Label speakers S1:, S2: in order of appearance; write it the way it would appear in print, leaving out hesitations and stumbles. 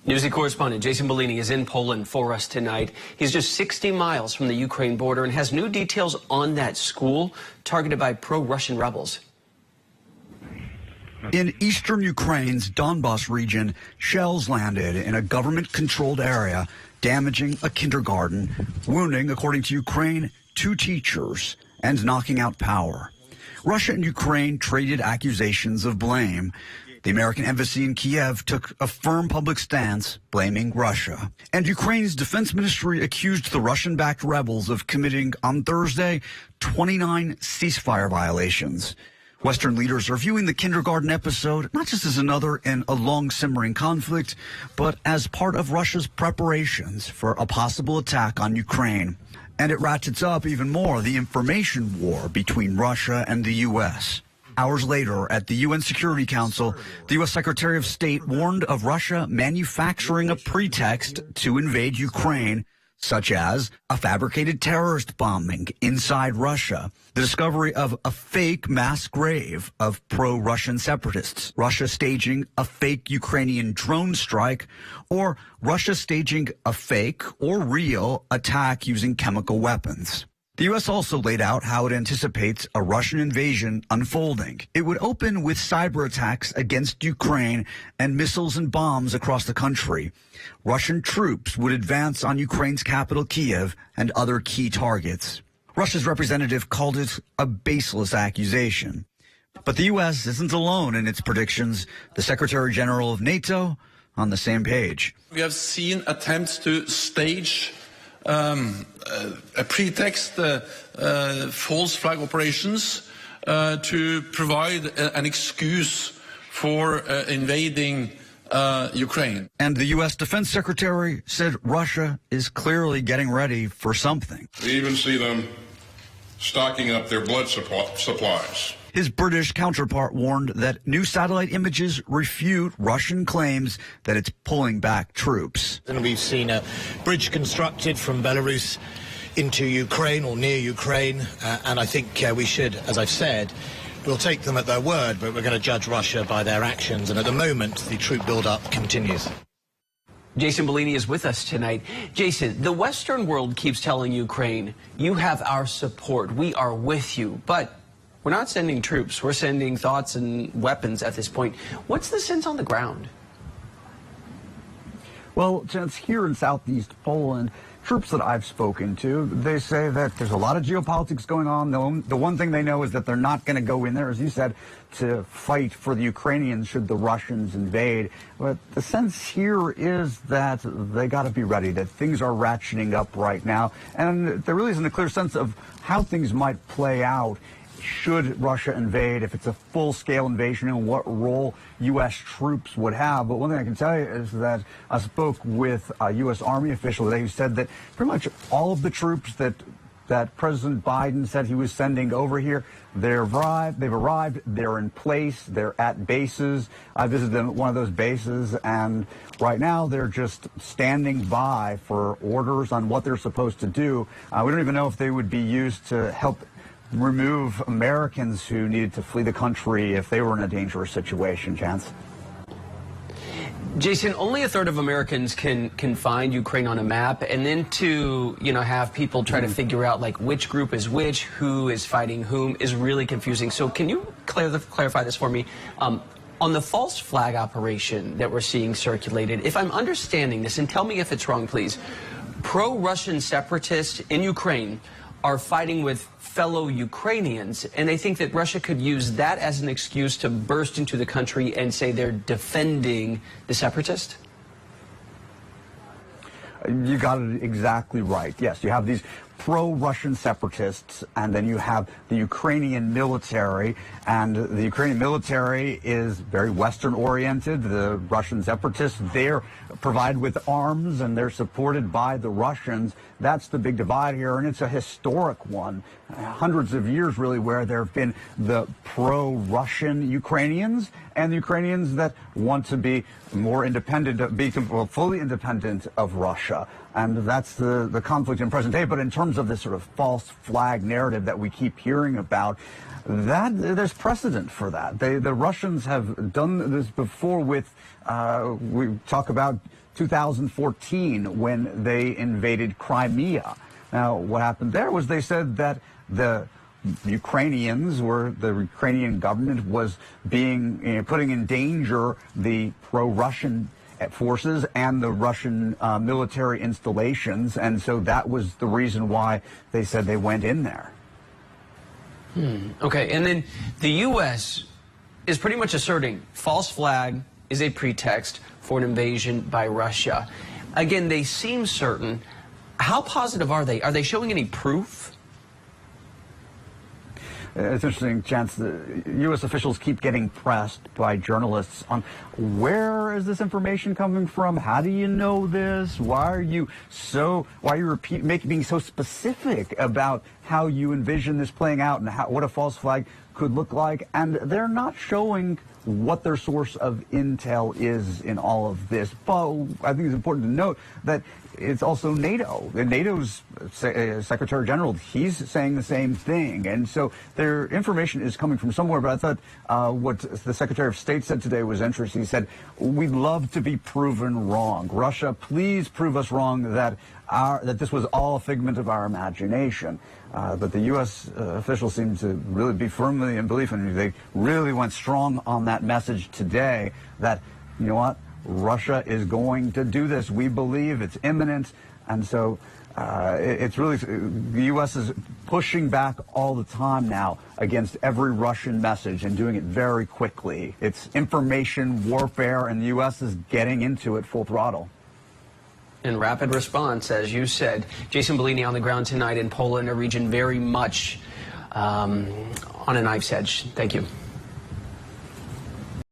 S1: Newsy correspondent Jason Bellini is in Poland for us tonight. He's just 60 miles from the Ukraine border and has new details on that school targeted by pro-Russian rebels.
S2: In eastern Ukraine's Donbas region, shells landed in a government-controlled area, damaging a kindergarten, wounding, according to Ukraine, 2 teachers, and knocking out power. Russia and Ukraine traded accusations of blame. The American embassy in Kyiv took a firm public stance, blaming Russia. And Ukraine's defense ministry accused the Russian-backed rebels of committing, on Thursday, 29 ceasefire violations. Western leaders are viewing the kindergarten episode not just as another in a long-simmering conflict, but as part of Russia's preparations for a possible attack on Ukraine. And it ratchets up even more the information war between Russia and the U.S. Hours later, at the UN Security Council, the U.S. Secretary of State warned of Russia manufacturing a pretext to invade Ukraine, such as a fabricated terrorist bombing inside Russia, the discovery of a fake mass grave of pro-Russian separatists, Russia staging a fake Ukrainian drone strike, or Russia staging a fake or real attack using chemical weapons. The U.S. also laid out how it anticipates a Russian invasion unfolding. It would open with cyber attacks against Ukraine and missiles and bombs across the country. Russian troops would advance on Ukraine's capital, Kyiv, and other key targets. Russia's representative called it a baseless accusation. But the U.S. isn't alone in its predictions. The Secretary General of NATO on the same page.
S3: We have seen attempts to stage a pretext, false flag operations, to provide an excuse for invading Ukraine.
S2: And the U.S. Defense Secretary said Russia is clearly getting ready for something.
S4: We even see them stocking up their blood supplies.
S2: His British counterpart warned that new satellite images refute Russian claims that it's pulling back troops.
S5: And we've seen a bridge constructed from Belarus into Ukraine or near Ukraine, and I think we should, as I've said, we'll take them at their word, but we're going to judge Russia by their actions, and at the moment the troop build-up continues.
S1: Jason Bellini is with us tonight. Jason, the Western world keeps telling Ukraine, you have our support, we are with you, but we're not sending troops, we're sending thoughts and weapons at this point. What's the sense on the ground?
S6: Well, since here in southeast Poland, troops that I've spoken to, they say that there's a lot of geopolitics going on. The one thing they know is that they're not going to go in there, as you said, to fight for the Ukrainians should the Russians invade. But the sense here is that they got to be ready, that things are ratcheting up right now. And there really isn't a clear sense of how things might play out should Russia invade, if it's a full-scale invasion, and what role U.S. troops would have. But one thing I can tell you is that I spoke with a U.S. Army official today who said that pretty much all of the troops that President Biden said he was sending over here, they've arrived, they're in place, they're at bases. I visited them at one of those bases, and right now they're just standing by for orders on what they're supposed to do. We don't even know if they would be used to help remove Americans who needed to flee the country if they were in a dangerous situation, Chance.
S1: Jason, only a third of Americans can find Ukraine on a map, and then to have people try to figure out like which group is which, who is fighting whom, is really confusing. So can you clarify this for me? On the false flag operation that we're seeing circulated, if I'm understanding this, and tell me if it's wrong, please, pro-Russian separatists in Ukraine are fighting with fellow Ukrainians, and they think that Russia could use that as an excuse to burst into the country and say they're defending the separatists?
S6: You got it exactly right. Yes, you have these pro-Russian separatists, and then you have the Ukrainian military, and the Ukrainian military is very Western-oriented. The Russian separatists, they're provided with arms, and they're supported by the Russians. That's the big divide here, and it's a historic one. Hundreds of years, really, where there have been the pro-Russian Ukrainians and the Ukrainians that want to be more independent, fully independent of Russia. And that's the conflict in present day. But in terms terms of this sort of false flag narrative that we keep hearing about, that there's precedent for that. The Russians have done this before with, we talk about 2014 when they invaded Crimea. Now, what happened there was they said that the Ukrainian government was putting in danger the pro-Russian forces and the Russian military installations, and so that was the reason why they said they went in there.
S1: Okay, and then the U.S. is pretty much asserting false flag is a pretext for an invasion by Russia. Again, they seem certain. How positive are they? Are they showing any proof?
S6: It's interesting, Chance. The U.S. officials keep getting pressed by journalists on where is this information coming from? How do you know this? Why are you being so specific about how you envision this playing out and what a false flag could look like? And they're not showing what their source of intel is in all of this. But I think it's important to note that it's also NATO. NATO's Secretary General, he's saying the same thing. And so their information is coming from somewhere. But I thought what the Secretary of State said today was interesting. He said, we'd love to be proven wrong. Russia, please prove us wrong that this was all a figment of our imagination. But the U.S. officials seem to really be firmly in belief, and they really went strong on that message today that, you know what, Russia is going to do this. We believe it's imminent. And so it's really, the U.S. is pushing back all the time now against every Russian message and doing it very quickly. It's information warfare, and the U.S. is getting into it full throttle.
S1: In rapid response, as you said. Jason Bellini on the ground tonight in Poland, a region very much on a knife's edge. Thank you.